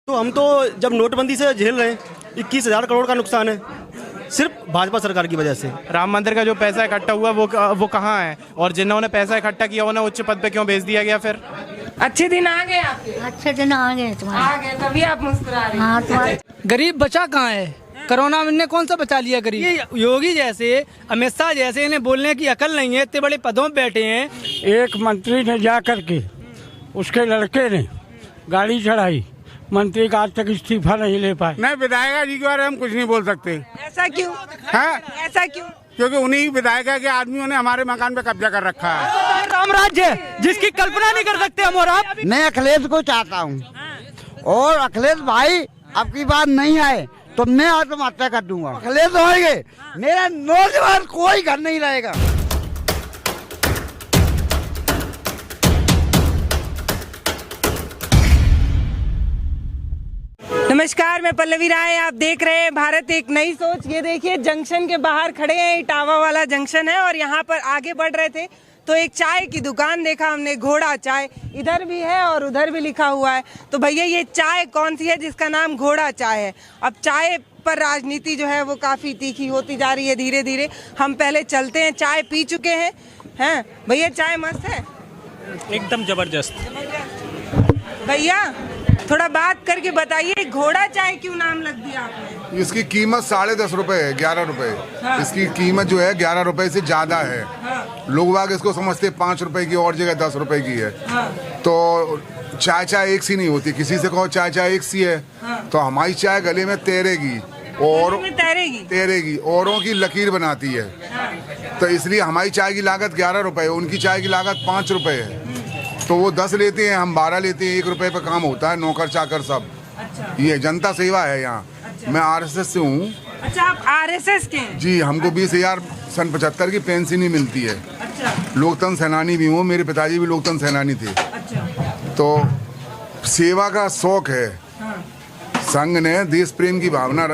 तो हम तो जब नोटबंदी से झेल रहे हैं, 21,000 करोड़ का नुकसान है सिर्फ भाजपा सरकार की वजह से। राम मंदिर का जो पैसा इकट्ठा हुआ वो कहाँ है, और जिन्होंने पैसा इकट्ठा किया उन्हें उच्च पद पे क्यों भेज दिया गया? फिर अच्छे दिन आ गए आपके? अच्छे दिन आ गए तुम्हारे। आ गए तभी आप मुस्कुरा रहे हैं। हाँ तुम्हारे। गरीब बचा कहाँ है? कोरोना में कौन सा बचा लिया गरीब? ये योगी जैसे, अमित शाह जैसे, इन्हें बोलने की अकल नहीं है, इतने बड़े पदों पे बैठे हैं। एक मंत्री ने जा करके उसके लड़के ने गाड़ी चढ़ाई, मंत्री का आज तक इस्तीफा नहीं ले पाए। नहीं, विधायक जी के बारे में हम कुछ नहीं बोल सकते। ऐसा क्यों? है ऐसा क्यों? क्योंकि उन्हीं विधायक के आदमियों ने हमारे मकान पे कब्जा कर रखा है। राम राज्य जिसकी कल्पना नहीं कर सकते हम और आप। मैं अखिलेश को चाहता हूँ, और अखिलेश भाई अब की बात नहीं आए तो मैं आत्महत्या कर दूंगा। अखिलेश होंगे, मेरा नौजवान कोई घर नहीं रहेगा। नमस्कार, मैं पल्लवी राय, आप देख रहे हैं भारत एक नई सोच। ये देखिए जंक्शन के बाहर खड़े हैं, इटावा वाला जंक्शन है, और यहाँ पर आगे बढ़ रहे थे तो एक चाय की दुकान देखा हमने, घोड़ा चाय। इधर भी है और उधर भी लिखा हुआ है। तो भैया ये चाय कौन सी है जिसका नाम घोड़ा चाय है? अब चाय पर राजनीति जो है वो काफ़ी तीखी होती जा रही है धीरे धीरे। हम पहले चलते हैं, चाय पी चुके हैं भैया, चाय मस्त है एकदम जबरदस्त। भैया थोड़ा बात करके बताइए, घोड़ा चाय क्यों नाम लग दिया आपने? इसकी कीमत 10.5 रुपए है, 11 रुपए। हाँ। इसकी कीमत जो है 11 रुपए से ज्यादा है। हाँ। लोग बाग इसको समझते 5 रुपए की, और जगह 10 रुपए की है। हाँ। तो चाय एक सी नहीं होती, किसी से कहो चाय एक सी है। हाँ। तो हमारी चाय गले में तैरेगी और तैरेगी औरों की लकीर बनाती है। हाँ। तो इसलिए हमारी चाय की लागत 11 रुपए है, उनकी चाय की लागत 5 रुपए है। तो वो 10 लेते हैं, हम 12 लेते हैं। 1 रुपए पे काम होता है, नौकर चाकर सब। अच्छा। ये जनता सेवा है यहाँ। अच्छा। मैं RSS से हूँ। अच्छा, आप RSS के हैं? जी, हमको 20,000 सन 75 की पेंशन ही मिलती है। अच्छा। लोकतंत्र सेनानी भी हूँ, मेरे पिताजी भी लोकतंत्र सेनानी थे। अच्छा। तो सेवा का शौक है। हाँ। संघ ने देश प्रेम की भावना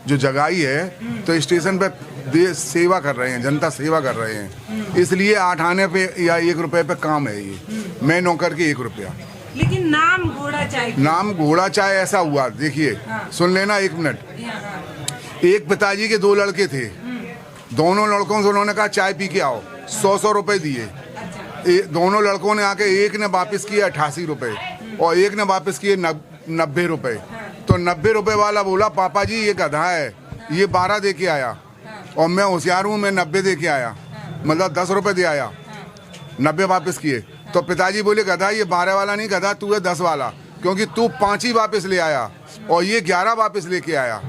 जो जगाई है, तो स्टेशन पे देश सेवा कर रहे हैं, जनता सेवा कर रहे हैं, इसलिए 8 आने पे या 1 रुपए पे काम है ये। मैं नौकर के 1 रुपया। लेकिन नाम घोड़ा चाय, नाम घोड़ा चाय ऐसा हुआ, देखिए। हाँ। सुन लेना 1 मिनट। हाँ। एक पिताजी के 2 लड़के थे, दोनों लड़कों से उन्होंने कहा चाय पी के आओ, 100 रुपए दिए। अच्छा। दोनों लड़कों ने आके, एक ने वापस किए 88 रुपए और एक ने वापस किए 90 रुपए। तो 90 रुपए वाला बोला, पापा जी ये गधा है, ये 12 दे के आया, और मैं होशियार हूँ, मैं 90 दे के आया, मतलब 10 रुपए दे आया, 90 वापस किए। तो पिताजी बोले, गधा ये 12 वाला नहीं, गधा तू है 10 वाला, क्योंकि तू 5 ही वापस ले आया और ये 11 वापस लेके आया।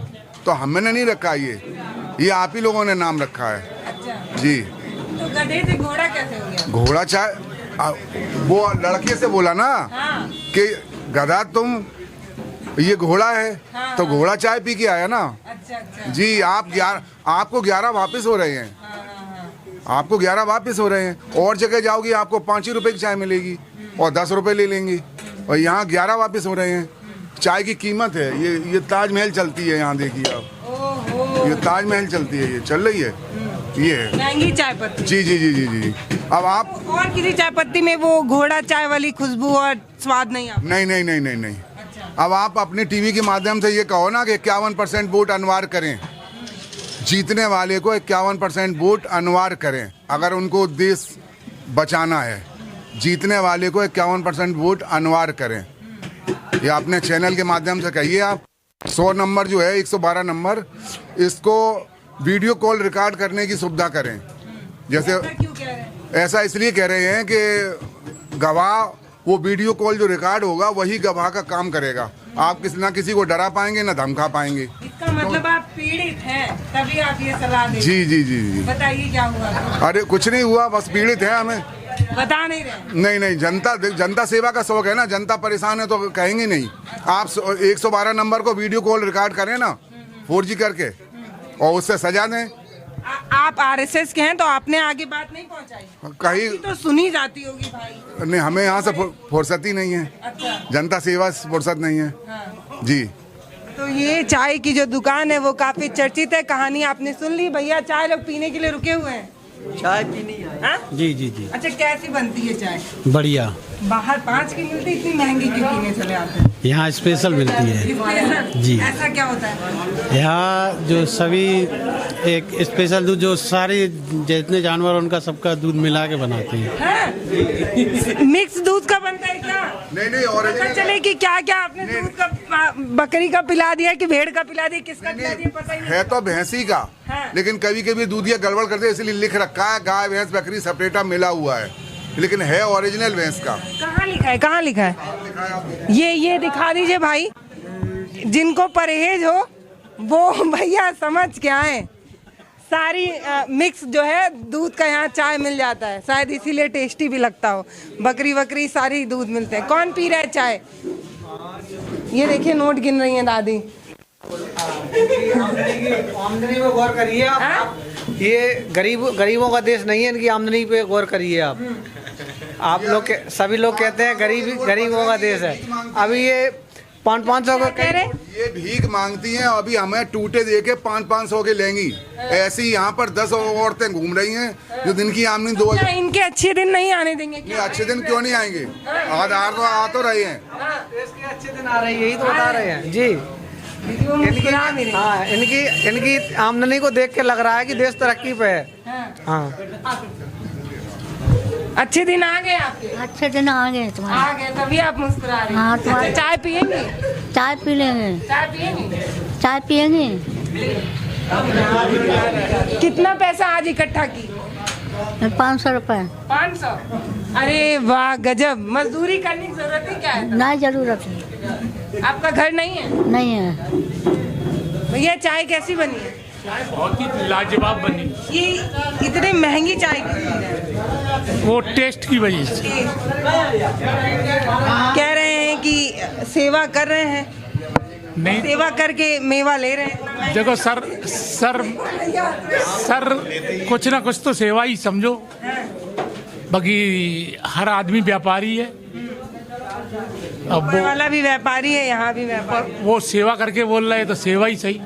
तो हमने नहीं रखा ये आप ही लोगों ने नाम रखा है। अच्छा। जी। तो गधे से घोड़ा कैसे हो गया? घोड़ा चाय वो लड़के से बोला ना। हाँ। कि गधा तुम, ये घोड़ा है। हाँ। तो घोड़ा चाय पी के आया ना। अच्छा। जी, आपको 11 वापस हो रहे हैं। आपको 11 वापस हो रहे हैं, और जगह जाओगी आपको 5 ही रुपए की चाय मिलेगी और 10 रुपए ले लेंगे, और यहाँ 11 वापस हो रहे हैं। चाय की कीमत है ये ताजमहल चलती है यहाँ, देखिए आप, ये ताजमहल चलती है, ये चल रही है, ये है महंगी चाय पत्ती। जी जी जी जी जी। अब आप और किसी चाय पत्ती में वो घोड़ा चाय वाली खुशबू और स्वाद नहीं आता? नहीं नहीं नहीं नहीं नहीं। अच्छा। अब आप अपने टीवी के माध्यम से ये कहो ना कि 51% वोट अनिवार्य करें, जीतने वाले को 51% वोट अनिवार्य करें, अगर उनको देश बचाना है, जीतने वाले को 51% वोट अनिवार्य करें। ये अपने चैनल के माध्यम से कहिए आप। 100 नंबर जो है, 112 नंबर, इसको वीडियो कॉल रिकॉर्ड करने की सुविधा करें। जैसे ऐसा इसलिए कह रहे हैं कि गवाह, वो वीडियो कॉल जो रिकॉर्ड होगा वही गवाह का काम करेगा। आप ना किसी को डरा पाएंगे ना धमका पाएंगे। इसका मतलब आप पीड़ित हैं, तभी आप ये सलाह दे। जी जी जी जी। बताइए क्या हुआ? अरे कुछ नहीं हुआ, बस पीड़ित है, हमें बता नहीं रहे। नहीं नहीं, जनता सेवा का शौक है ना, जनता परेशान है तो कहेंगे नहीं। आप 112 नंबर को वीडियो कॉल रिकॉर्ड करें ना 4G करके, और उससे सजा दें। आप RSS के हैं तो आपने आगे बात नहीं पहुंचाई? कहीं तो सुनी जाती होगी भाई। नहीं, हमें यहाँ से फुर्सत ही नहीं है। अच्छा। जनता सेवा फुर्सत नहीं है। हाँ। जी। तो ये चाय की जो दुकान है वो काफी चर्चित है, कहानी आपने सुन ली। भैया चाय लोग पीने के लिए रुके हुए हैं, चाय पीनी है। हाँ? जी जी जी। अच्छा, कैसी बनती है चाय? बढ़िया। बाहर 5 की मिलती, इतनी महंगी क्यों पीने चले आते हैं? यहाँ स्पेशल मिलती है स्पेशल? जी। ऐसा क्या होता है? यहाँ जो सभी एक स्पेशल दूध जो सारे जितने जानवर उनका सबका दूध मिला के बनाते हैं। मिक्स दूध का बनता है क्या? नहीं और पता चले कि क्या क्या आपने दूध का बकरी का पिला दिया कि भेड़ का पिला दिया, किसका पिला दिया पता ही नहीं। है तो भैंसी का, लेकिन कभी कभी दूधिया गड़बड़ करते हैं, इसलिए लिख रखा है गाय भैंस बकरी सेपरेटा मिला हुआ है, लेकिन है ओरिजिनल भैंस का। कहाँ लिखा है, कहाँ लिखा है? ये दिखा दीजिए भाई, जिनको परहेज हो वो भैया समझ के आए। सारी मिक्स जो है दूध का यहाँ चाय मिल जाता है, शायद इसीलिए टेस्टी भी लगता हो। बकरी सारी दूध मिलते हैं। कौन पी रहा है चाय? ये देखिए नोट गिन रही हैं दादी। आमदनी पे गौर करिए आप। ये गरीबों का देश नहीं है, इनकी आमदनी पे गौर करिए आप लोग के सभी लोग कहते हैं गरीबों का देश है। अभी ये 500 का कह रहे, ये भीख मांगती हैं, अभी हमें टूटे दे के 500 के लेंगी। ऐसी यहाँ पर 10 औरतें घूम रही हैं जो दिन की आमदनी 2000। इनके अच्छे दिन नहीं आने देंगे क्या? अच्छे दिन क्यों नहीं आएंगे? आधार तो आ तो रहे हैं, देश के अच्छे दिन आ रहे हैं, यही तो बता रहे हैं जी। इनकी आमदनी को देख के लग रहा है कि देश तरक्की पे है। हाँ, अच्छे दिन आ गए आपके? अच्छे दिन आ गए तुम्हारे। आ गए तभी आप मुस्कुरा रहे हैं। हाँ, तुम्हारे चाय पियेंगे? चाय पी लेंगे। चाय पियेंगे? चाय पियेंगे। कितना पैसा आज इकट्ठा की? 500 रुपए। 500? अरे वाह गजब। मजदूरी करने की जरूरत है क्या है? ना जरूरत है। आपका घर नहीं है? नहीं है। भैया चाय कैसी बनी है? चाय बहुत ही लाजवाब बनी। ये इतनी महंगी चाय क्यों पी रहे हैं? वो टेस्ट की वजह से। कह रहे हैं कि सेवा कर रहे हैं, नहीं सेवा करके मेवा ले रहे हैं। देखो सर कुछ ना कुछ तो सेवा ही समझो। बाकी हर आदमी व्यापारी है। अब ऊपर वाला भी व्यापारी है, यहाँ भी व्यापारी। वो सेवा करके बोल रहे हैं तो सेवा ही सही।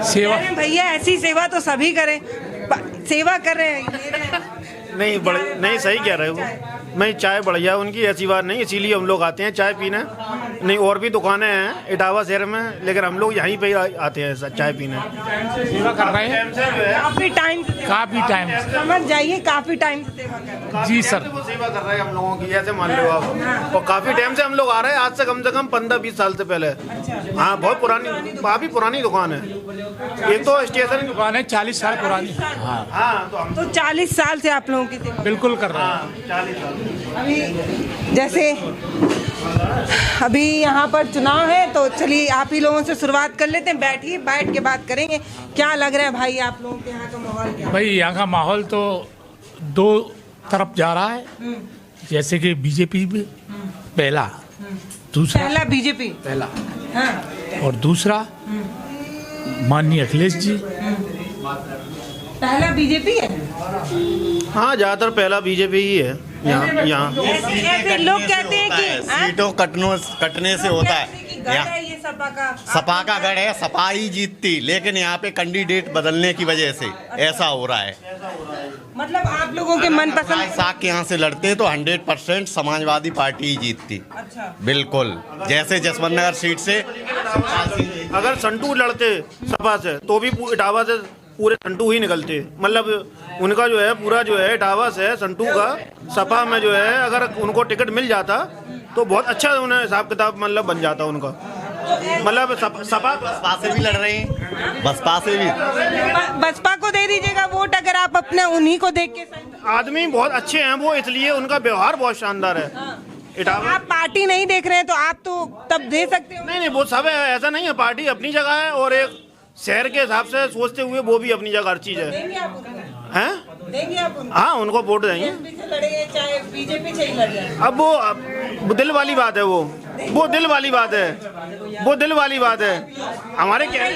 सेवा भैया ऐसी सेवा तो सभी करें। सेवा कर रहे हैं, ले रहे हैं। नहीं सही कह रहे हो। मैं चाय बढ़िया उनकी, ऐसी बात नहीं, इसीलिए हम लोग आते हैं चाय पीने। नहीं और भी दुकानें हैं इटावा शहर में, लेकिन हम लोग यहीं पे आते हैं चाय पीने। सेवा कर रहे हैं काफी टाइम समझ जाइए, काफी टाइम से सेवा कर रहे हैं। जी सर, वो सेवा कर रहे हैं हम लोगों की, ऐसे मान लो आप। और काफी टाइम से हम लोग आ रहे हैं, आज से कम 15-20 साल से पहले। हाँ, बहुत पुरानी, काफी पुरानी दुकान है। एक तो स्टेशन की दुकान है 40 साल पुरानी। हाँ, तो हम तो 40 साल से आप लोगों की सेवा बिल्कुल कर रहे हैं। 40 साल। अभी जैसे अभी यहाँ पर चुनाव है, तो चलिए आप ही लोगों से शुरुआत कर लेते हैं। बैठिए, बैठ के बात करेंगे। क्या लग रहा है भाई आप लोगों के यहाँ का माहौल क्या? भाई यहाँ का माहौल तो 2 तरफ जा रहा है। जैसे कि बीजेपी में पहला, दूसरा पहला बीजेपी, पहला, हाँ। और दूसरा माननीय अखिलेश जी। पहला बीजेपी है। हाँ, ज्यादातर पहला बीजेपी ही है यहाँ। ऐसे लोग कहते हैं कि सीटों कटने से होता है। ये सपा का गढ़ है, सपा ही जीतती, लेकिन यहाँ पे कैंडिडेट बदलने की वजह से ऐसा हो रहा है। मतलब आप लोगों के मनपसंद साग के यहाँ से लड़ते तो 100% समाजवादी पार्टी ही जीतती। अच्छा। बिल्कुल, जैसे जसवंत नगर सीट से अगर संटू लड़ते सपा से तो भी इटावा से पूरे संटू ही निकलते। मतलब उनका जो है पूरा जो है इटावा से संटू का सपा में जो है, अगर उनको टिकट मिल जाता तो बहुत अच्छा उन्हें हिसाब किताब मतलब बन जाता उनका। मतलब सपा बसपा से भी लड़ रहे हैं, बसपा से भी। बसपा को दे दीजिएगा वोट, अगर आप अपने उन्हीं को देख के। आदमी बहुत अच्छे हैं वो, इसलिए उनका व्यवहार बहुत शानदार है। आप पार्टी नहीं देख रहे हैं तो आप तो तब दे सकते हो। नहीं, वो सब है, ऐसा नहीं है। पार्टी अपनी जगह है और एक शहर के हिसाब से सोचते हुए वो भी अपनी जगह हर चीज है। देंगे आप उनको? हाँ, उनको वोट देंगे। चाहे बीजेपी से ही लड़ जाए। अब वो दिल वाली बात है, वो दिल वाली बात है, वो दिल वाली बात है। हमारे क्या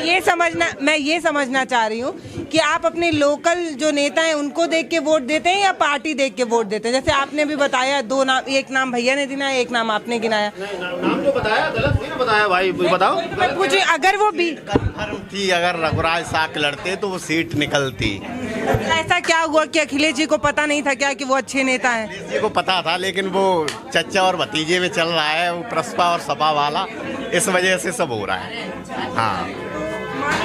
मैं ये समझना चाह रही हूँ कि आप अपने लोकल जो नेता हैं उनको देख के वोट देते हैं या पार्टी देख के वोट देते हैं? जैसे आपने भी बताया 2 नाम, एक नाम भैया ने गिनाया, एक नाम आपने गिनाया। नाम जो बताया गलत नहीं बताया भाई, बताओ। कुछ अगर वो भी थी, अगर रघुराज साग लड़ते तो वो सीट निकलती। ऐसा क्या हुआ कि अखिलेश जी को पता नहीं था क्या कि वो अच्छे नेता हैं? अखिलेश जी को पता था, लेकिन वो चच्चा और भतीजे में चल रहा है, वो प्रसपा और सपा वाला, इस वजह से सब हो रहा है। हाँ,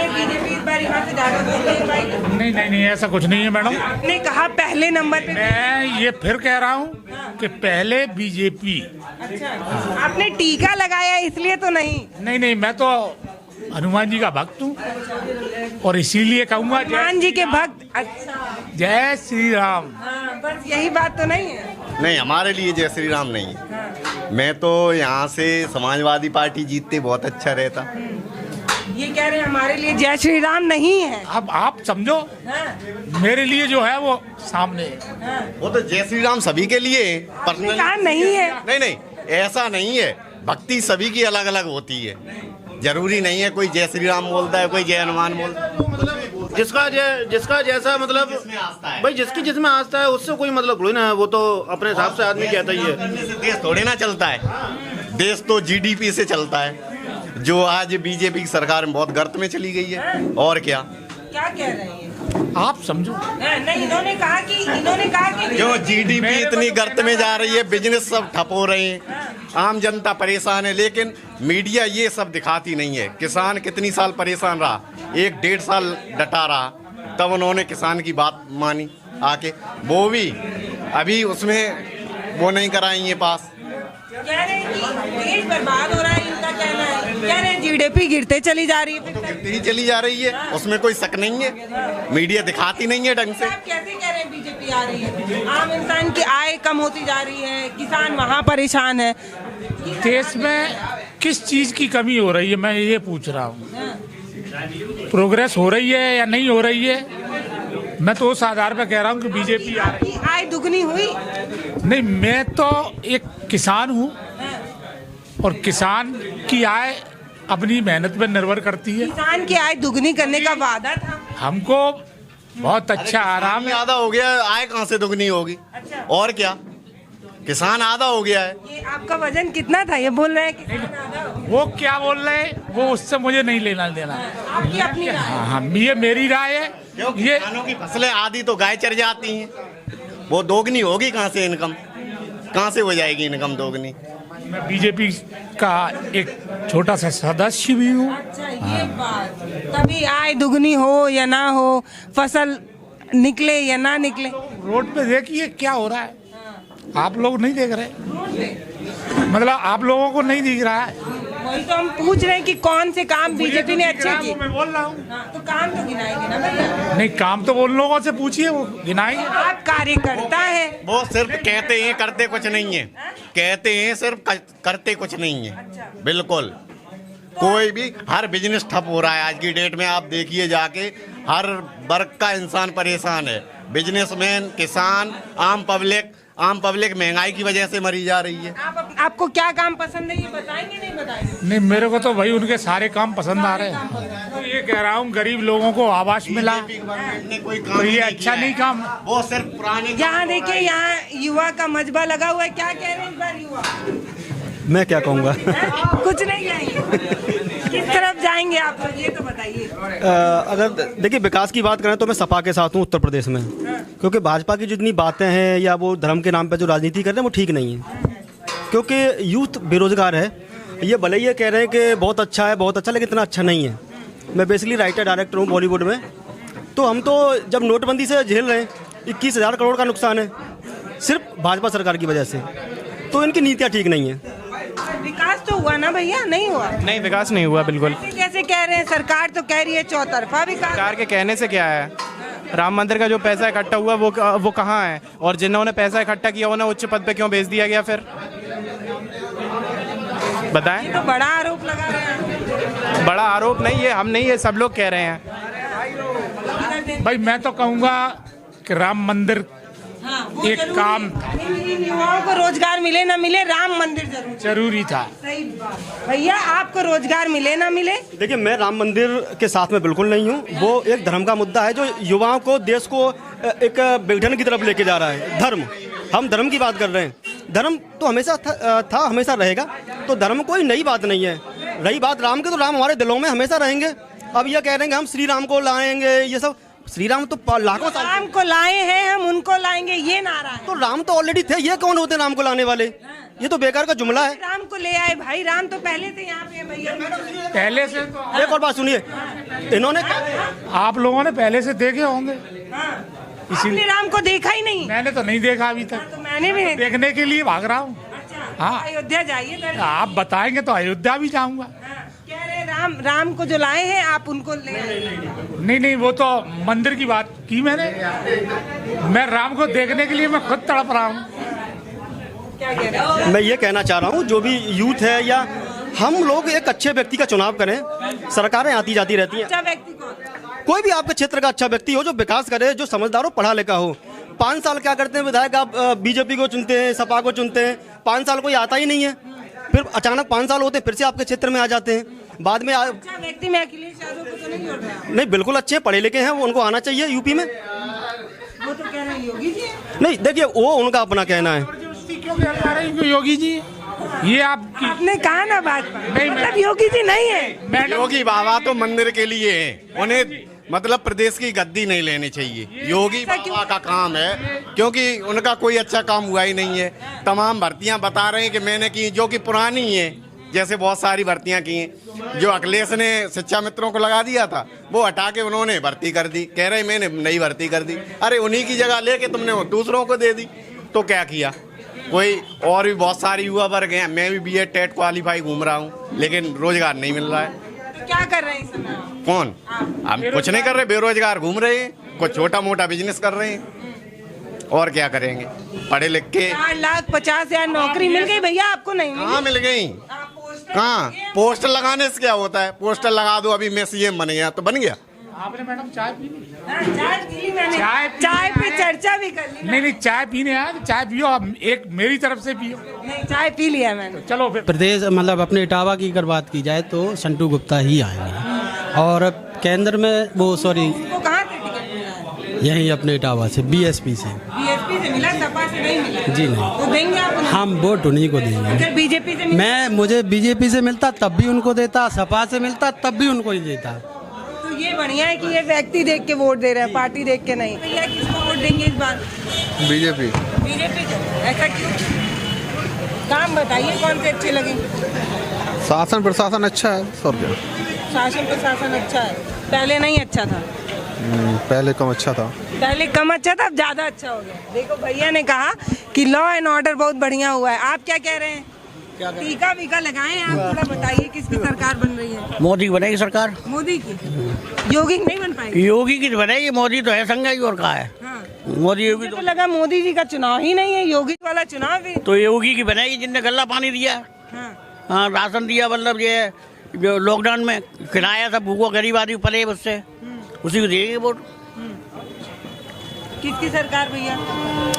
बीजेपी इस बार यहाँ से ज्यादा वोट ले पाएगी? नहीं नहीं नहीं, ऐसा कुछ नहीं है मैडम। आपने कहा पहले नंबर पे। मैं ये फिर कह रहा हूँ कि पहले बीजेपी। अच्छा, आपने टीका लगाया इसलिए तो नहीं? नहीं नहीं, मैं तो हनुमान जी का भक्त हूँ और इसीलिए कहूँगा हनुमान जी के भक्त। अच्छा, जय श्री राम। हाँ, बस यही बात तो नहीं है? नहीं, हमारे लिए जय श्री राम नहीं है। मैं तो यहाँ से समाजवादी पार्टी जीतते बहुत अच्छा रहता। ये कह रहे हैं हमारे लिए जय श्री राम नहीं है। अब आप समझो, मेरे लिए जो है वो सामने है। वो तो जय श्री राम सभी के लिए है, पर्सनली कहा नहीं है। नहीं नहीं, ऐसा नहीं है। भक्ति सभी की अलग अलग होती है, जरूरी नहीं है कोई जय श्री राम बोलता है, कोई जय हनुमान बोलता है। जिसका जैसा मतलब भाई, जिसकी जिसमें आस्था है उससे कोई मतलब थोड़ी ना है। वो तो अपने हिसाब से आदमी कहता ही है। देश थोड़े ना चलता है, देश तो जीडीपी से चलता है, जो आज बीजेपी की सरकार में बहुत गर्त में चली गई है। और क्या कह रहे हैं आप समझो। नहीं, इन्होंने कहा कि क्यों जीडीपी इतनी गर्त में जा रही है, बिजनेस सब ठप हो रहे हैं, आम जनता परेशान है, लेकिन मीडिया ये सब दिखाती नहीं है। किसान कितनी साल परेशान रहा, 1-1.5 साल डटा रहा, तब उन्होंने किसान की बात मानी आके, वो भी अभी उसमें वो नहीं कराई है पास। कह रहे हैं कि देश बर्बाद हो रहा है, इनका कहना है। कह रहे हैं जीडीपी गिरते चली जा रही है। तो गिरती ही चली जा रही है, उसमें कोई शक नहीं है। मीडिया दिखाती नहीं है ढंग से। आप कैसे कह रहे हैं बीजेपी आ रही है? आम इंसान की आय कम होती जा रही है, किसान वहाँ परेशान है। देश में किस चीज की कमी हो रही है, मैं ये पूछ रहा हूँ। प्रोग्रेस हो रही है या नहीं हो रही है? मैं तो उस आधार पर कह रहा हूँ कि बीजेपी आ रही है। आय दुगनी हुई? नहीं, मैं तो एक किसान हूँ और किसान की आय अपनी मेहनत पर निर्भर करती है। किसान की आय दुगनी करने का वादा था। हमको बहुत अच्छा आराम है। आधा हो गया, आय कहाँ से दुगनी होगी? और क्या, किसान आधा हो गया है। ये आपका वजन कितना था? ये बोल रहे हैं किसान आधा हो गया। वो क्या बोल रहे हैं, वो उससे मुझे नहीं लेना देना। आपकी अपनी राय? हाँ, ये मेरी राय है। ये किसानों की फसलें आधी तो गाय चर जाती हैं, वो दोगुनी होगी कहाँ से? इनकम कहाँ से हो जाएगी इनकम दोगुनी? मैं बीजेपी का एक छोटा सा सदस्य भी हूँ। अच्छा, ये बात। कभी आय दुगनी हो या ना हो, फसल निकले या ना निकले, रोड पे देखिए क्या हो रहा है। आप लोग नहीं देख रहे, मतलब आप लोगों को नहीं दिख रहा है। वही तो हम पूछ रहे हैं कि कौन से काम बीजेपी ने अच्छे किए। मैं बोल रहा हूँ। तो काम तो गिनाएंगे ना भैया? नहीं, काम तो उन लोगों से पूछिए, वो गिनाएंगे। आप कार्यकर्ता है। वो सिर्फ कहते हैं, करते कुछ नहीं है। कहते हैं सिर्फ, करते कुछ नहीं है। बिल्कुल कोई भी, हर बिजनेस ठप हो रहा है आज की डेट में। आप देखिए जाके, हर वर्ग का इंसान परेशान है, बिजनेसमैन, किसान, आम पब्लिक महंगाई की वजह से मरी जा रही है। आपको क्या काम पसंद है, ये बताएंगे नहीं बताएंगे? नहीं, मेरे को तो भाई उनके सारे काम पसंद आ रहे हैं। तो ये कह रहा हूँ, गरीब लोगों को आवास मिला, तो ये अच्छा नहीं काम। वो सिर्फ पुराने। यहाँ देखिए, यहाँ युवा का मजबा लगा हुआ है। क्या कह रहे हैं इस बार युवा? मैं क्या कहूँगा? कुछ नहीं कहेंगे। किस तरफ जाएंगे आप लोग, ये तो बताइए। अगर देखिए विकास की बात करें तो मैं सपा के साथ हूँ उत्तर प्रदेश में, क्योंकि भाजपा की जितनी बातें हैं या वो धर्म के नाम पे जो राजनीति कर रहे हैं वो ठीक नहीं है। क्योंकि यूथ बेरोजगार है, ये भले ये कह रहे हैं कि बहुत अच्छा है, बहुत अच्छा, लेकिन इतना अच्छा नहीं है। मैं बेसिकली राइटर डायरेक्टर हूँ बॉलीवुड में, तो हम तो जब नोटबंदी से झेल रहे हैं, 21,000 करोड़ का नुकसान है सिर्फ भाजपा सरकार की वजह से, तो इनकी नीतियाँ ठीक नहीं है। विकास तो हुआ ना भैया? नहीं हुआ? नहीं, विकास नहीं हुआ बिल्कुल। कैसे कह रहे हैं? सरकार तो कह रही है चौतरफा विकास। सरकार के कहने से क्या है? राम मंदिर का जो पैसा इकट्ठा हुआ वो कहाँ है? और जिन्होंने पैसा इकट्ठा किया उन्हें उच्च पद पे क्यों भेज दिया गया फिर? बताएं। ये तो बड़ा आरोप लगा रहे हैं। बड़ा आरोप नहीं, ये हम नहीं, ये सब लोग कह रहे हैं। भाई मैं तो कहूँगा कि राम मंदिर एक काम, इन युवाओं को रोजगार मिले ना मिले, राम मंदिर जरूरी था। सही बात। भैया आपको रोजगार मिले ना मिले? देखिए मैं राम मंदिर के साथ में बिल्कुल नहीं हूँ। वो एक धर्म का मुद्दा है जो युवाओं को, देश को एक विघटन की तरफ लेके जा रहा है। धर्म, हम धर्म की बात कर रहे हैं। धर्म तो हमेशा था, हमेशा रहेगा, तो धर्म कोई नई बात नहीं है। रही बात राम की, तो राम हमारे दिलों में हमेशा रहेंगे। अब यह कह रहे हैं कि हम श्री राम को लाएंगे, ये सब श्री राम तो लाखों साल राम को लाए हैं, हम उनको लाएंगे, ये नारा है। तो राम तो ऑलरेडी थे, ये कौन होते राम को लाने वाले? ये तो बेकार का जुमला है। राम को ले आए भाई, राम तो पहले थे यहाँ पे भैया। पहले से तो एक और बात सुनिए, इन्होंने आप लोगों ने पहले से देखे होंगे। आपने राम को देखा ही नहीं? मैंने तो नहीं देखा अभी तक। तो मैंने भी नहीं देखने के लिए भाग रहा हूँ। हाँ, अयोध्या जाइए। आप बताएंगे तो अयोध्या भी जाऊंगा। कह रहे राम को जो लाए हैं आप उनको ले आए। नहीं, वो तो मंदिर की बात की मैंने। मैं राम को देखने के लिए मैं खुद तड़प रहा हूँ। क्या कह रहे हो? मैं ये कहना चाह रहा हूँ, जो भी यूथ है या हम लोग एक अच्छे व्यक्ति का चुनाव करें। सरकारें आती जाती रहती हैं, अच्छा व्यक्ति कौन? कोई भी आपके क्षेत्र का अच्छा व्यक्ति हो जो विकास करे, जो समझदार हो, पढ़ा लिखा हो। 5 साल क्या करते हैं विधायक, आप बीजेपी को चुनते हैं, सपा को चुनते हैं, 5 साल कोई आता ही नहीं है, फिर अचानक 5 साल होते हैं, फिर से आपके क्षेत्र में आ जाते हैं। बाद में अच्छा व्यक्ति में अखिलेश यादव को तो नहीं जोड़ रहा? नहीं, बिल्कुल अच्छे पढ़े लिखे हैं, उनको आना चाहिए यूपी में। वो तो कह रहे हैं योगी जी। नहीं, देखिए वो उनका अपना कहना है। क्यों कह रहे हैं योगी जी? ये आपने कहा ना बात, नहीं मतलब योगी जी नहीं है। योगी बाबा तो मंदिर के लिए है, उन्हें मतलब प्रदेश की गद्दी नहीं लेनी चाहिए। योगी बाबा का काम है, क्योंकि उनका कोई अच्छा काम हुआ ही नहीं है। तमाम भर्तियां बता रहे हैं कि मैंने की, जो कि पुरानी है, जैसे बहुत सारी भर्तियां की हैं। जो अखिलेश ने शिक्षा मित्रों को लगा दिया था, वो हटा के उन्होंने भर्ती कर दी। कह रहे मैंने नई भर्ती कर दी। अरे उन्हीं की जगह लेके तुमने वो दूसरों को दे दी, तो क्या किया? कोई और भी बहुत सारे युवा वर्ग हैं। मैं भी बीएड टेट क्वालिफाई घूम रहा हूँ, लेकिन रोजगार नहीं मिल रहा है। तो क्या कर रहे हैं इस समय? कौन? हम कुछ नहीं कर रहे, बेरोजगार घूम रहे हैं, कुछ छोटा मोटा बिजनेस कर रहे हैं, और क्या करेंगे? पढ़े लिख के 4,50,000 नौकरी मिल गई भैया, आपको नहीं मिली? कहाँ मिल गई? कहाँ? पोस्टर लगाने से क्या होता है? पोस्टर लगा दो, अभी मैं सीएम बन गया तो बन गया। आपने मैडम चाय पी ली? चाय पी ली मैंने। चाय पे चर्चा भी कर ली। नहीं, चाय पीने आया तो चाय पियो, एक मेरी तरफ से पियो। नहीं, चाय पी लिया मैंने। चलो फिर। प्रदेश मतलब अपने इटावा की अगर बात की जाए तो संटू गुप्ता ही आएंगे, और केंद्र में वो सॉरी वो कहाँ से टिकट मिला है? यहीं अपने इटावा से, बीएसपी से। बीएसपी से मिला, सपा से नहीं मिला? जी नहीं। तो देंगे आप उन्हें? हम वोट उन्हीं को देंगे। अगर बीजेपी से मिला? मुझे बीजेपी से मिलता तब भी उनको देता, सपा से मिलता तब भी उनको ही देता। तो ये बढ़िया है कि ये व्यक्ति देख के वोट दे रहे हैं, पार्टी देख के नहीं। भैया किसको वोट देंगे इस बार? बीजेपी। बीजेपी को? ऐसा क्यों? काम बताइए कौन से अच्छे लगे? शासन प्रशासन अच्छा है, और क्या? शासन प्रशासन अच्छा है, पहले नहीं अच्छा था। पहले कम अच्छा था। पहले कम अच्छा था, अब ज्यादा अच्छा हो गया। देखो भैया ने कहा कि लॉ एंड ऑर्डर बहुत बढ़िया हुआ है। आप क्या कह रहे हैं? टीका वीका लगाए आप, थोड़ा बताइए किसकी सरकार बन रही है? मोदी की बनेगी सरकार। मोदी की? योगी की नहीं बन पाएगी? योगी की बनेगी, मोदी तो है संघ ही, और कहा है। हाँ। मोदी योगी तो लगा मोदी जी का चुनाव ही नहीं है, योगी वाला चुनाव भी। तो योगी की बनेगी, जिनने गल्ला पानी दिया, हाँ राशन दिया, मतलब ये जो लॉकडाउन में खिलाया था भूखों गरीब आदमी पले, उससे उसी को देंगे वोट। किसकी सरकार भैया?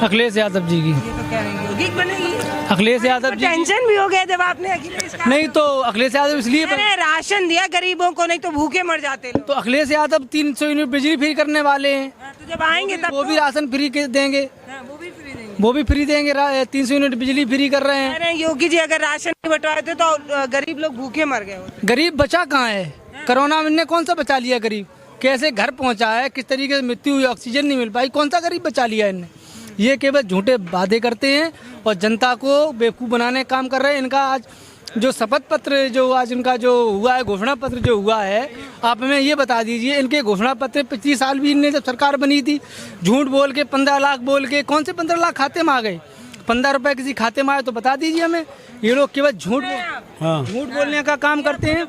अखिलेश यादव जी की। ये तो कह रहे हैं योगी बनेगी। अखिलेश यादव जी। टेंशन भी हो गया जब आपने अखिलेश का। नहीं तो अखिलेश यादव इसलिए राशन दिया गरीबों को, नहीं तो भूखे मर जाते लोग। तो अखिलेश यादव 300 यूनिट बिजली फ्री करने वाले हैं। तो जब आएंगे तब वो भी राशन फ्री देंगे। वो भी फ्री देंगे। वो भी फ्री देंगे, 300 यूनिट बिजली फ्री कर रहे हैं। अरे योगी जी अगर राशन नहीं बंटवाए थे तो गरीब लोग भूखे मर गए होते। गरीब बचा कहाँ है? कोरोना में कौन सा बचा लिया गरीब? कैसे घर पहुंचा है, किस तरीके से मृत्यु हुई, ऑक्सीजन नहीं मिल पाई, कौन सा गरीब बचा लिया इनने? ये केवल झूठे वादे करते हैं और जनता को बेवकूफ़ बनाने का काम कर रहे हैं। इनका आज जो शपथ पत्र जो आज इनका जो हुआ है, घोषणा पत्र जो हुआ है, आप हमें ये बता दीजिए, इनके घोषणा पत्र 25 साल भी इनने जब सरकार बनी थी, झूठ बोल के 15 लाख बोल के, कौन से 15 लाख खाते में आ गए? 15 रुपए किसी खाते में आए तो बता दीजिए हमें। ये लोग केवल झूठ बोलने का काम करते हैं।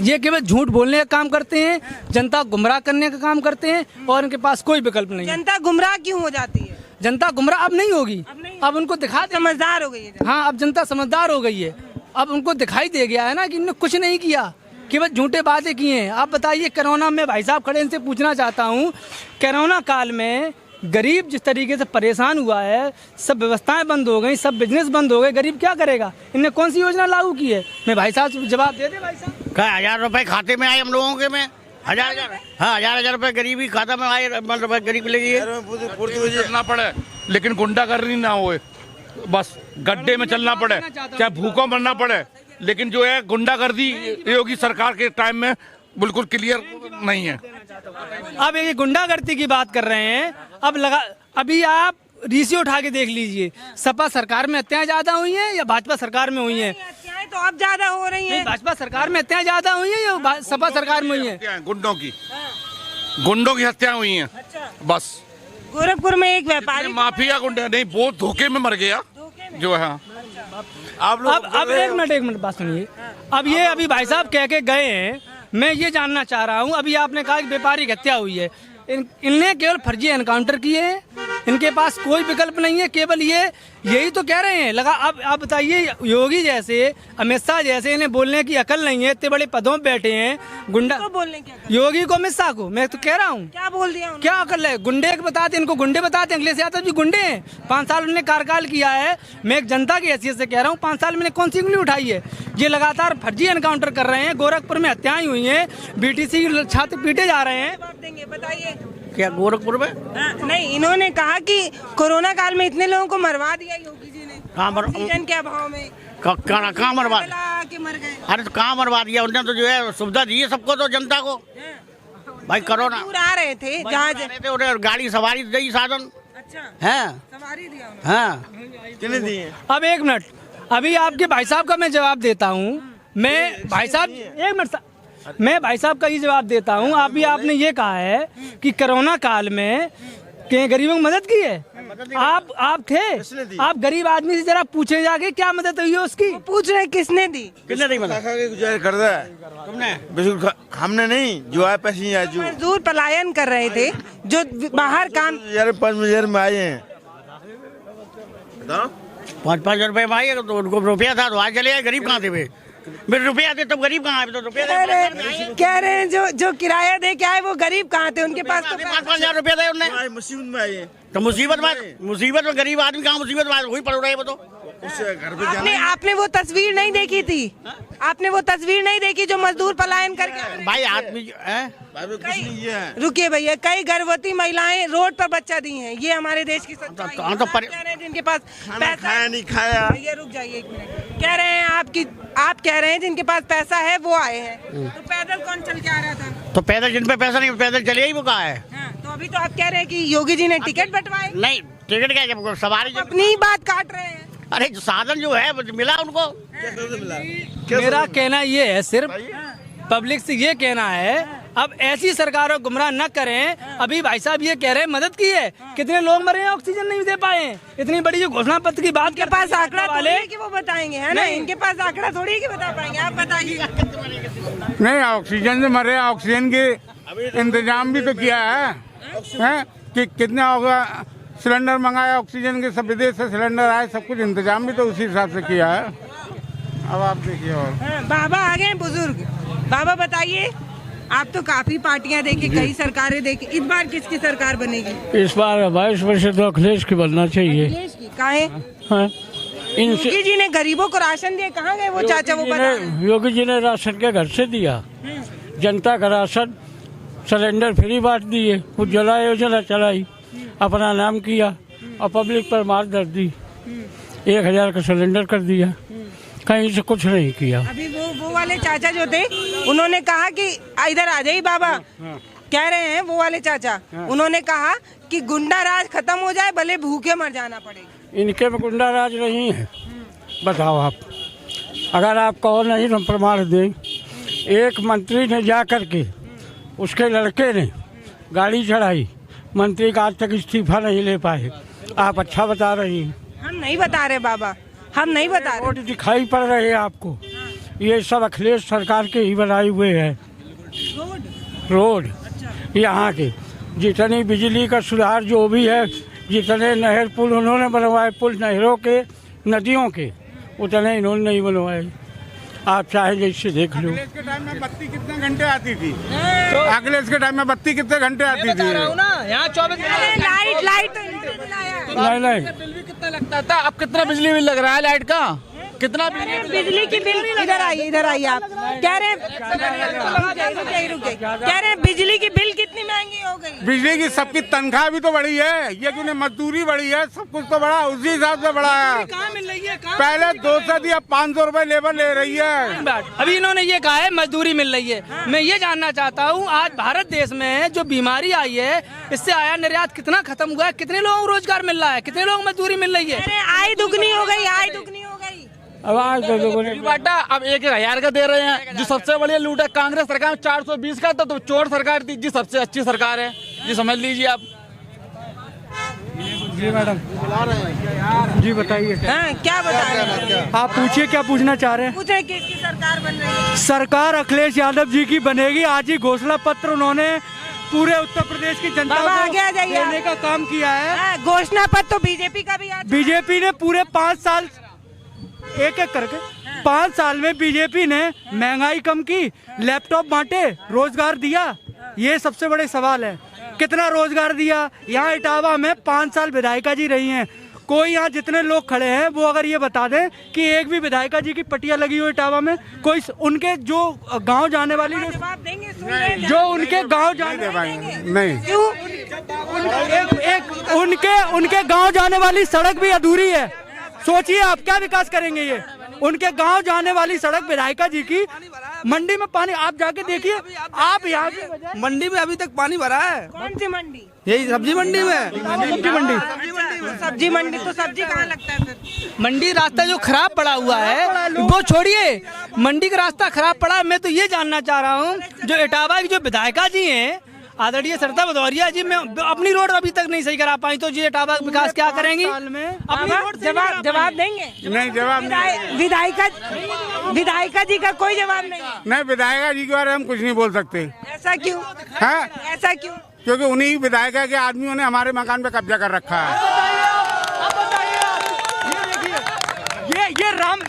ये केवल झूठ बोलने का काम करते हैं, जनता गुमराह करने का काम करते हैं, और इनके पास कोई विकल्प नहीं है। जनता गुमराह क्यों हो जाती है? जनता गुमराह अब नहीं होगी, अब उनको दिखा, समझदार हो गई है। हाँ, अब जनता समझदार हो गई है। अब उनको दिखाई दे गया है ना कि इन्होंने कुछ नहीं किया, केवल झूठे बातें किए हैं। आप बताइए, कोरोना में भाई साहब खड़े, इनसे पूछना चाहता हूँ, कोरोना काल में गरीब जिस तरीके से परेशान हुआ है, सब व्यवस्थाएं बंद हो गई, सब बिजनेस बंद हो गए, गरीब क्या करेगा? इनने कौन सी योजना लागू की है? मैं भाई साहब से जवाब दे दे। भाई साहब, क्या 1000 रुपए खाते में आए हम लोगों के में? 1000 हाँ 1000 रुपए गरीबी खाता में आए, मतलब गरीब लगी करना पड़े, लेकिन गुंडागर्दी ना होए, बस गड्ढे में चलना पड़े, चाहे भूखों मरना पड़े, लेकिन जो है गुंडागर्दी योगी सरकार के टाइम में बिल्कुल क्लियर नहीं है। अब ये गुंडागर्दी की बात कर रहे हैं। अभी आप रीसी उठा के देख लीजिए, सपा सरकार में हत्याएं ज्यादा हुई हैं या भाजपा सरकार में हुई हैं? हत्याएं तो अब ज्यादा हो रही हैं। भाजपा सरकार में हत्याएं ज्यादा हुई हैं या सपा सरकार में हुई हैं? गुंडों की हत्या हुई हैं। बस गोरखपुर में एक व्यापारी माफिया गुंडा नहीं, बहुत धोखे में मर गया जो है। आप लोग अब एक मिनट बात सुनिए। अब ये अभी भाई साहब कह के गए हैं, मैं ये जानना चाह रहा हूँ, अभी आपने कहा कि व्यापारी की हत्या हुई है, इनने केवल फर्जी एनकाउंटर किए हैं, इनके पास कोई विकल्प नहीं है, केवल यही तो कह रहे हैं। लगा अब आप बताइए, योगी जैसे, अमित शाह जैसे, इन्हें बोलने की अकल नहीं है, इतने बड़े पदों में बैठे हैं, गुंडा तो बोलने की योगी को, अमित शाह को, मैं तो कह रहा हूँ क्या बोल दिया क्या अकल है? गुंडे बताते, इनको गुंडे बताते, अखिलेश यादव जी गुंडे हैं। 5 साल उन्होंने कार्यकाल किया है। मैं एक जनता की हैसियत से कह रहा हूँ, 5 साल मैंने कौन सी उंगली उठाई है? ये लगातार फर्जी एनकाउंटर कर रहे हैं, गोरखपुर में हत्याएं हुई हैं, बीटीसी छात्र पीटे जा रहे हैं। बताइए क्या गोरखपुर में? नहीं, इन्होंने कहा कि कोरोना काल में इतने लोगों को मरवा दिया योगी जी ने। ऑक्सीजन के अभाव में कहाँ मरवा के मर गए। अरे तो कहाँ मरवा दिया उन्होंने? तो जो है सुविधा दी है सबको, तो जनता को। भाई कोरोना आ रहे थे जहाँ थे, गाड़ी सवारी दी, साधन। अच्छा है, सवारी दिया। हाँ कितने दिए? अब एक मिनट, अभी आपके भाई साहब का मैं जवाब देता हूँ। मैं भाई साहब एक मिनट, मैं भाई साहब का ये जवाब देता हूँ। अभी आपने ये कहा है कि कोरोना काल में गरीबों की मदद की है। आप थे, आप गरीब आदमी से जरा पूछे जाके क्या मदद हुई है उसकी। पूछ रहे किसने दी? किसने दी मदद? कर रहा है तुमने? बिल्कुल हमने नहीं, जो है पैसे जो मजदूर पलायन कर रहे थे, जो बाहर काम 5,000 में आए हैं। 5,000 रुपए में आए तो उनको रुपया था, तो आज चले आए। गरीब कहाँ थे वे? मेरे रुपया थे तब गरीब कहाँ? तो रुपया कह रहे हैं जो किराया दे के आए वो गरीब कहाँ थे? उनके पास तो 5,000 रुपया थे उन्हें। मुसीबत में आए तो मुसीबत में गरीब आदमी कहाँ मुसीबत में वही पड़ रहे हैं वो तो। घर पे आपने वो तस्वीर नहीं देखी थी? आपने वो तस्वीर नहीं देखी जो मजदूर पलायन करके? भाई आदमी रुकिए भैया, कई गर्भवती महिलाएं रोड पर बच्चा दी हैं। ये हमारे देश की सच्चाई है। आप कह रहे हैं जिनके पास पैसा खाया नहीं खाया। भैया रुक जाइए एक मिनट। कह रहे हैं आप कह रहे हैं जिनके पास पैसा है वो आए हैं, तो पैदल कौन चल के आ रहा था? तो पैदल, जिन पे पैसा नहीं पैदल चले ही वो कहा है। तो अभी तो आप कह रहे हैं कि योगी जी ने टिकट बंटवाए। नहीं, टिकट क्या, जब सवारी अपनी ही बात काट रहे हैं। अरे जो साधन जो है मिला उनको। मेरा कहना ये है, सिर्फ पब्लिक से ये कहना है, अब ऐसी सरकारों को गुमराह न करें। अभी भाई साहब ये कह रहे हैं मदद की है, कितने लोग मरे हैं, ऑक्सीजन नहीं दे पाए हैं। इतनी बड़ी जो घोषणा पत्र की बात के पास आंकड़ा वाले कि वो बताएंगे, है ना? इनके पास आंकड़ा थोड़ी कि बता पाएंगे, आप बताइए। नहीं, ऑक्सीजन से मरे, ऑक्सीजन के इंतजाम भी तो किया है कि कितना होगा। सिलेंडर मंगाया ऑक्सीजन के, सब विदेश से सिलेंडर आए, सब कुछ इंतजाम भी तो उसी हिसाब से किया है। अब आप देखिए। और बाबा आ गए बुजुर्ग। बाबा बताइए, आप तो काफी पार्टियां देखी, कई सरकारें देखी, इस बार किसकी सरकार बनेगी? इस बार 22 वर्ष तो अखिलेश की बनना चाहिए। अखिलेश की? काहे? योगी जी ने गरीबों को राशन दिया, कहाँ गए वो चाचा? वो योगी जी ने राशन के घर से दिया, जनता का राशन, सिलेंडर फ्री बांट दिए, उज्ज्वला योजना चलाई, अपना नाम किया और पब्लिक पर मार दर्द दी। 1,000 का सिलेंडर कर दिया, कहीं से कुछ नहीं किया। अभी वो वाले चाचा जो थे, उन्होंने कहा कि इधर आ जाइए बाबा। कह रहे हैं वो वाले चाचा, उन्होंने कहा कि गुंडा राज खत्म हो जाए, भले भूखे मर जाना पड़ेगा। इनके में गुंडा राज नहीं है। बताओ आप, अगर आप कहो नहीं तो प्रमाण दें। एक मंत्री ने जा करके, उसके लड़के ने गाड़ी चढ़ाई, मंत्री का आज तक इस्तीफा नहीं ले पाए। आप अच्छा बता रही हैं। हम नहीं बता रहे बाबा, हम नहीं बता रहे। रोड दिखाई पड़ रहे हैं आपको, ये सब अखिलेश सरकार के ही बनाए हुए हैं। रोड यहाँ के जितनी बिजली का सुधार जो भी है, जितने नहर पुल उन्होंने बनवाए, पुल नहरों के, नदियों के, उतने इन्होंने नहीं बनवाए। आप चाहे जैसे देख लो। अखिलेश के टाइम में बत्ती कितने घंटे आती थी? अखिलेश के टाइम में बत्ती कितने घंटे आती थी? यहाँ 24 लाइट बिल भी कितना लगता था? अब कितना बिजली बिल लग रहा है लाइट का? कितना बिजली की बिल, इधर आइए आप। कह रहे बिजली की बिल कितनी महंगी हो गई? बिजली की सबकी तनख्वाह भी तो बढ़ी है, ये क्यों मजदूरी बढ़ी है, सब कुछ तो बढ़ा, उसी हिसाब से बढ़ा है। पहले 200 थी, अब 500 रुपए लेबर ले रही है। अभी इन्होंने ये कहा है मजदूरी मिल रही है। मैं ये जानना चाहता हूँ, आज भारत देश में जो बीमारी आई है, इससे आयात निर्यात कितना खत्म हुआ है, कितने लोगों को रोजगार मिल रहा है, कितने लोगों को मजदूरी मिल रही है? आय दुगनी हो गई, आय दुगनी हो गई। बाटा अब 1,000 का दे रहे हैं। जो सबसे बढ़िया लूट है कांग्रेस सरकार में 420 का था, तो चोर सरकार थी जी, सबसे अच्छी सरकार है जी, समझ लीजिए आप। जी मैडम जी बताइए। क्या बता रहे हैं आप? पूछिए क्या पूछना चाह रहे हैं? पूछ रहे किसकी सरकार बन रही है? सरकार अखिलेश यादव जी की बनेगी। आज ही घोषणा पत्र उन्होंने पूरे उत्तर प्रदेश की जनता को देने का काम किया है। घोषणा पत्र तो बीजेपी का भी आता है। बीजेपी ने पूरे 5 साल एक करके 5 साल में बीजेपी ने महंगाई कम की, लैपटॉप बांटे, रोजगार दिया। ये सबसे बड़े सवाल है, कितना रोजगार दिया? यहाँ इटावा में 5 साल विधायिका जी रही हैं। कोई यहाँ जितने लोग खड़े हैं वो अगर ये बता दें कि एक भी विधायिका जी की पटिया लगी हो इटावा में, कोई उनके जो गांव जाने वाली जो उनके गांव जाने नहीं, उनके गांव जाने वाली सड़क भी अधूरी है। सोचिए आप क्या विकास करेंगे ये? उनके गांव जाने वाली सड़क विधायिका जी की। मंडी में पानी आप जाके देखिए, आप यहाँ मंडी में अभी तक पानी भरा है। कौन सी मंडी? यही सब्जी मंडी में। सब्जी मंडी तो सब्जी कहाँ लगता है फिर? मंडी रास्ता जो खराब पड़ा हुआ है वो छोड़िए, मंडी का रास्ता खराब पड़ा है। मैं तो ये जानना चाह रहा हूँ, जो इटावा की जो विधायिका जी हैं आदरणीय सरिता भदौरिया जी, मैं अपनी रोड अभी तक नहीं सही करा पाई, तो जी इटावा का विकास क्या करेंगी? जवाब देंगे? नहीं, जवाब विधायिका जी का कोई जवाब नहीं? नहीं, विधायिका जी के बारे में हम कुछ नहीं बोल सकते। ऐसा क्यों? ऐसा क्यों? क्योंकि उन्हीं विधायिका के आदमियों ने हमारे मकान पे कब्जा कर रखा है।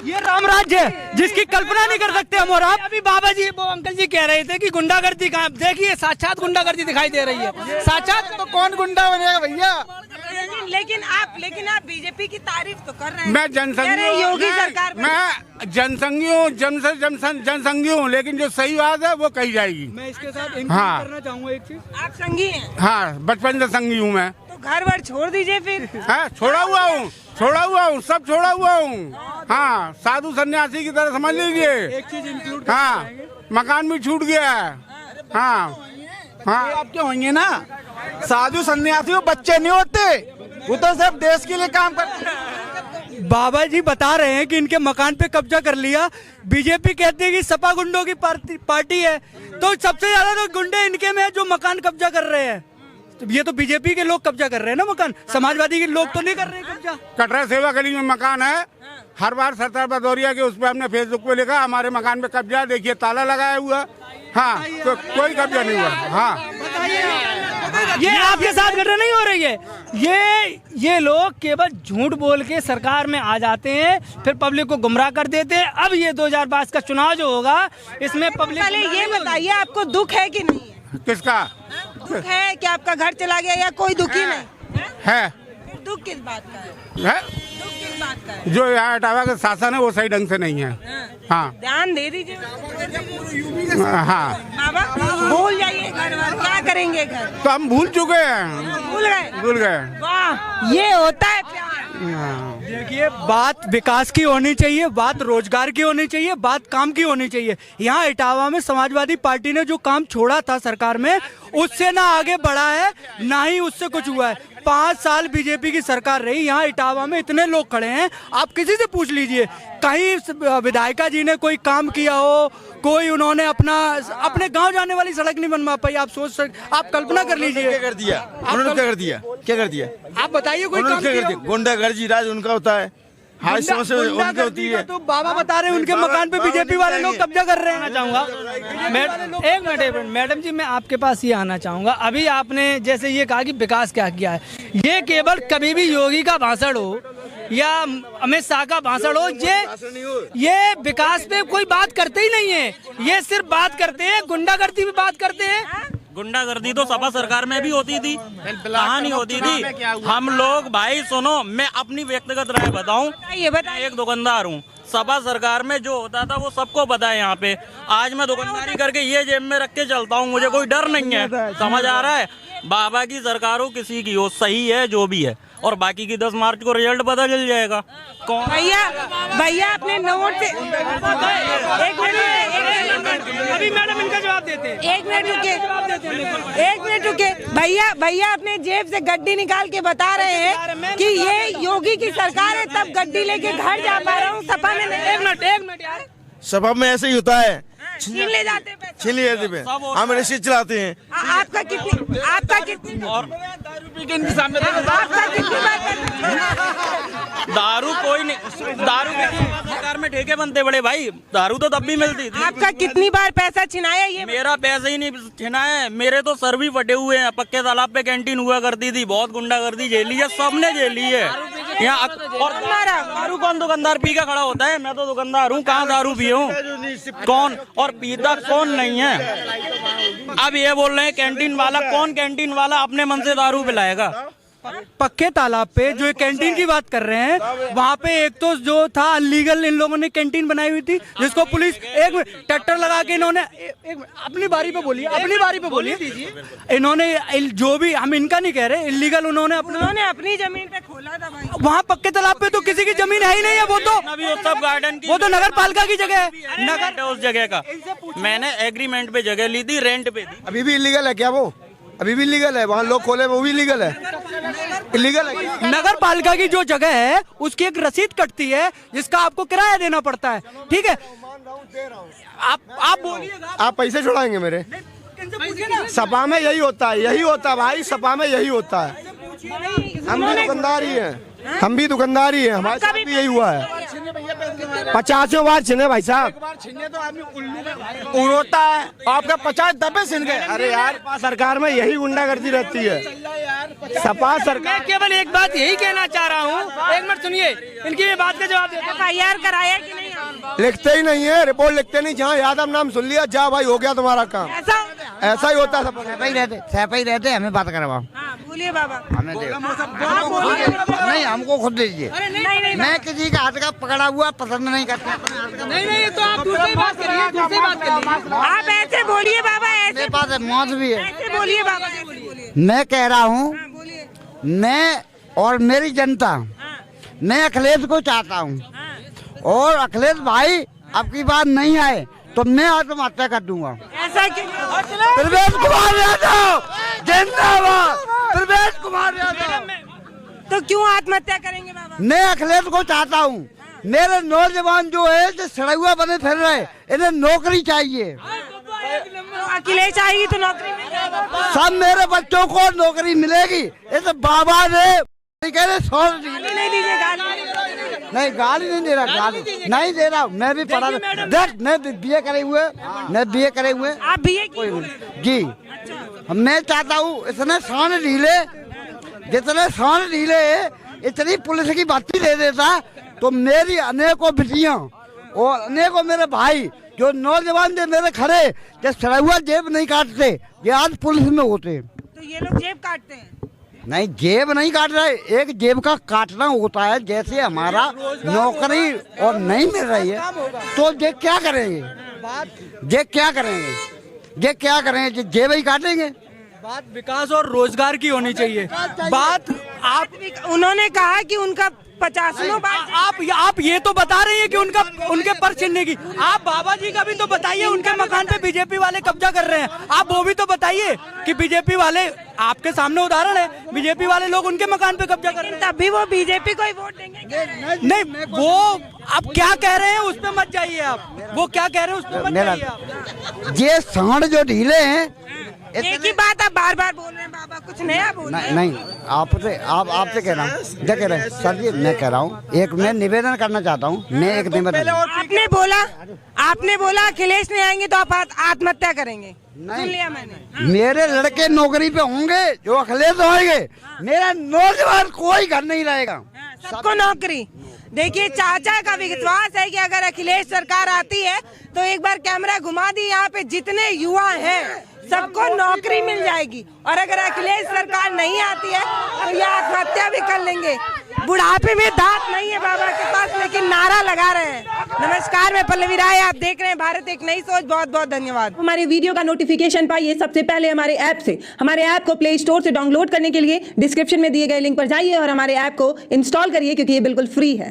ये राम राज्य है जिसकी कल्पना नहीं कर सकते हम और आप। अभी बाबा जी वो अंकल जी कह रहे थे कि गुंडागर्दी कहाँ, देखिए साक्षात गुंडागर्दी दिखाई दे रही है। साक्षात तो कौन गुंडा बनेगा भैया? लेकिन आप बीजेपी की तारीफ तो कर रहे हैं। मैं जनसंघी योगी सरकार, मैं जनसंघी हूँ, जनसंघी हूँ, लेकिन जो सही बात है वो कही जाएगी। मैं इसके साथ करना चाहूँगा एक चीज। आप संघी हैं? हाँ, बचपन से संघी हूँ मैं। तो घर वर छोड़ दीजिए फिर। हाँ, छोड़ा हुआ हूँ, सब छोड़ा हुआ हूँ। हाँ, साधु सन्यासी की तरह समझ लीजिए। एक चीज इंक्लूड, हाँ, मकान भी छूट गया है। हाँ, आप क्या होंगे ना, साधु सन्यासी बच्चे नहीं होते, वो तो सब देश के लिए काम करते हैं। बाबा जी बता रहे हैं कि इनके मकान पे कब्जा कर लिया। बीजेपी कहती है कि सपा गुंडों की पार्टी है, तो सबसे ज्यादा तो गुंडे इनके में है जो मकान कब्जा कर रहे हैं। तो ये तो बीजेपी के लोग कब्जा कर रहे हैं ना मकान, समाजवादी के लोग तो नहीं कर रहे हैं कब्जा। कटरा सेवा गली में मकान है। हर बार सरदार भदौरिया के उस पर हमने फेसबुक पे लिखा हमारे मकान पे कब्जा, देखिए ताला लगाया हुआ। हाँ, तो कोई कब्जा नहीं हुआ। हाँ, ये आपके साथ घटना नहीं हो रही है। ये लोग केवल झूठ बोल के सरकार में आ जाते हैं, फिर पब्लिक को गुमराह कर देते हैं। अब ये 2022 का चुनाव जो होगा, इसमें पब्लिक, पहले ये बताइए आपको दुख है कि नहीं? किसका दुख है कि आपका घर चला गया, या कोई दुखी नहीं है? दुख किस बात का है? दुख किस बात का है? जो यहाँ इटावा का शासन है वो सही ढंग से नहीं है। हाँ, ध्यान दे दीजिए। हाँ, बाबा भूल जाइए घर वार, क्या करेंगे घर? तो हम भूल चुके हैं। भूल गए। वाह, ये होता है प्यार। देखिए, बात विकास की होनी चाहिए, बात रोजगार की होनी चाहिए, बात काम की होनी चाहिए। यहाँ इटावा में समाजवादी पार्टी ने जो काम छोड़ा था सरकार में, उससे ना आगे बढ़ा है ना ही उससे कुछ हुआ है। 5 साल बीजेपी की सरकार रही। यहाँ इटावा में इतने लोग खड़े हैं, आप किसी से पूछ लीजिए, कहीं विधायिका जी ने कोई काम किया हो, कोई उन्होंने अपने गांव जाने वाली सड़क नहीं बनवा पाई। आप कल्पना कर लीजिए। क्या कर दिया उन्होंने? क्या कर दिया? आप बताइए कोई काम किया हो? गुंडागर्दी राज उनका होता है, हाई समस्या उनकी होती है। तो बाबा बता रहे हैं उनके मकान पे बीजेपी वाले लोग कब्जा कर रहे हैं। चाहूँगा एक मिनट मैडम जी, मैं आपके पास ये आना चाहूँगा। अभी आपने जैसे ये कहा कि विकास क्या किया है, ये केवल कभी भी योगी का भाषण हो या अमित शाह का भाषण हो, ये विकास पे कोई बात करते ही नहीं है। ये सिर्फ बात करते हैं, गुंडागर्दी भी बात करते हैं। गुंडागर्दी तो सपा सरकार में भी होती थी, कहाँ नहीं होती थी। हम लोग भाई सुनो, मैं अपनी व्यक्तिगत राय बताऊं, मैं एक दुकानदार हूँ, सपा सरकार में जो होता था वो सबको पता है। यहाँ पे आज मैं दुकानदारी करके ये जेब में रख के चलता हूँ, मुझे कोई डर नहीं है। समझ आ रहा है? बाबा की सरकार हो किसी की हो, सही है जो भी है, और बाकी की 10 मार्च को रिजल्ट पता चल जाएगा। कौन भैया अपने नोट से अभी मैडम इनका जवाब देते हैं। एक मिनट रुके भैया अपने जेब से गड्डी निकाल के बता रहे हैं कि ये योगी की सरकार है, तब गड्डी लेके घर जा पा रहा हूँ। सपा में नहीं। एक मिनट यार, सपा में ऐसे ही होता है, छीन ले जाते हैं, छीन ले जाते हैं, हम रसीद चलाते हैं। आपका कितनी और आपका कितनी दारू कोई नहीं, दारू सरकार में ठेके बनते बड़े भाई, दारू तो तब भी मिलती थी। आपका कितनी बार पैसा छिनाया? ये मेरा पैसा ही नहीं छिना है, मेरे तो सर भी फटे हुए हैं। पक्के तालाब पे कैंटीन हुआ करती थी, बहुत गुंडागर्दी झेली है, सबने झेली है यहाँ। और दारू कौन दुकानदार पी के खड़ा होता है? मैं तो दुकानदार हूँ, कहाँ दारू पिए हूँ? कौन और पीता कौन नहीं है? अब ये बोल रहे हैं कैंटीन वाला, कौन कैंटीन वाला अपने मन से दारू पिलाएगा? पक्के तालाब पे जो कैंटीन की बात कर रहे हैं, वहाँ पे एक तो जो था अनलीगल इन लोगों ने कैंटीन बनाई हुई थी, जिसको पुलिस एक ट्रैक्टर लगा के इन्होंने अपनी बारी पे बोलिए इन्होंने जो भी, हम इनका नहीं कह रहे, इलीगल उन्होंने अपनी जमीन पे खोला था भाई। वहाँ पक्के तालाब पे तो किसी की जमीन है ही नहीं है, वो तो सब गार्डन की, वो तो नगर पालिका की जगह है। नगर उस जगह का मैंने एग्रीमेंट पे जगह ली थी, रेंट पे दी। अभी भी इलीगल है क्या? वो अभी भी इलीगल है, वहाँ लोग खोले वो भी इलीगल है, इलीगल है। नगर पालिका की जो जगह है उसकी एक रसीद कटती है, जिसका आपको किराया देना पड़ता है, ठीक है? आप बोलिएगा, आप पैसे छुड़ाएंगे मेरे? सपा में यही होता है भाई, सपा में यही होता है। हम भी दुकानदार ही हैं, हमारे साथ भी यही हुआ है। 50 बार छिने भाई साहब, तो आदमी उड़ोता है, आपका 50 दबे छिन गए। अरे यार सरकार में यही गुंडागर्दी रहती है, सपा सरकार। मैं केवल एक बात यही कहना चाह रहा हूँ, एक मिनट सुनिए, इनकी ये बात का जवाब देते हैं। FIR कराया कि नहीं? लिखते ही नहीं है, रिपोर्ट लिखते नहीं, जहाँ यादव नाम सुन लिया जा भाई हो गया तुम्हारा काम। ऐसा ही होता है, सपा ही रहते हमें बात करवाओ। बोलिए बाबा। हमें नहीं, हमको खुद दीजिए। मैं किसी का हाथ का पकड़ा हुआ पसंद नहीं करता। नहीं, तो आप दूसरी बात करिए। आप ऐसे बोलिए बाबा, मेरे पास मौत भी है। ऐसे बोलिए बाबा। मैं कह रहा हूँ, मैं और मेरी जनता, मैं अखिलेश को चाहता हूँ, और अखिलेश भाई अब की बात नहीं आए तो मैं आत्महत्या कर दूंगा। ऐसा क्यों? प्रवेश कुमार यादव जिंदाबाद, प्रवेश कुमार यादव। तो क्यों आत्महत्या करेंगे बाबा? मैं अखिलेश को चाहता हूँ, मेरे नौजवान जो है जो सड़ा हुआ बने फिर रहे, इन्हें नौकरी चाहिए। तो अखिलेश आएगी तो नौकरी मिल जाएगी। सब मेरे बच्चों को नौकरी मिलेगी। इस बाबा ने कह रहे नहीं दीजिए, नहीं गाली नहीं दे रहा, गाली नहीं दे रहा। मैं भी पढ़ा, देख मैं BA करे हुए, आप BA जी। मैं चाहता हूँ इतने शान ढीले, जितने शान ढीले इतनी पुलिस की भर्ती दे देता तो मेरी अनेकों बिटियां और अनेकों मेरे भाई जो नौजवान जो मेरे खड़े जो सड़ा हुआ जेब नहीं काटते, ये आज पुलिस में होते। तो ये लोग जेब काटते हैं? नहीं, जेब नहीं काट रहे, एक जेब का काटना होता है। जैसे हमारा नौकरी और नहीं मिल रही है तो ये क्या करेंगे, जेब ही काटेंगे। बात विकास और रोजगार की होनी चाहिए। बात आप उन्होंने कहा कि उनका 50 बार आप ये तो बता रहे हैं कि उनके पर छीनने की। आप बाबा जी का भी तो बताइए, उनके मकान पे बीजेपी वाले कब्जा कर रहे हैं। आप वो भी तो बताइए कि बीजेपी वाले, आपके सामने उदाहरण है, बीजेपी वाले लोग उनके मकान पे कब्जा कर रहे हैं। तभी वो बीजेपी को ही वोट देंगे? नहीं, वो आप क्या कह रहे हैं उस पे मत जाइए। आप वो क्या कह रहे हैं उस पे मत जाइए आप। ये सांड जो ढीले हैं, एक ही बात आप बार बार बोल रहे हैं बाबा, कुछ नया बोल रहे हैं। नहीं, आपसे कह रहा हूँ, क्या कह रहे हैं सर जी? मैं कह रहा हूँ, एक मैं निवेदन करना चाहता हूँ। मैं एक निवेदन, आपने बोला अखिलेश नहीं आएंगे तो आप आत्महत्या करेंगे, सुन लिया मैंने। मेरे लड़के नौकरी पे होंगे जो अखिलेश होंगे, मेरा नौजवान कोई घर नहीं रहेगा, सबको नौकरी। देखिए, चाचा का विश्वास है कि अगर अखिलेश सरकार आती है तो एक बार कैमरा घुमा दी, यहाँ पे जितने युवा हैं सबको नौकरी मिल जाएगी। और अगर अखिलेश सरकार नहीं आती है तो ये आत्महत्या भी कर लेंगे। बुढ़ापे में दांत नहीं है बाबा के पास, लेकिन नारा लगा रहे हैं। नमस्कार, मैं पल्लवी राय, आप देख रहे हैं भारत एक नई सोच। बहुत बहुत धन्यवाद। हमारे वीडियो का नोटिफिकेशन पाइए सबसे पहले हमारे ऐप से। हमारे ऐप को प्ले स्टोर से डाउनलोड करने के लिए डिस्क्रिप्शन में दिए गए लिंक पर जाइए और हमारे ऐप को इंस्टॉल करिए, क्योंकि ये बिल्कुल फ्री है।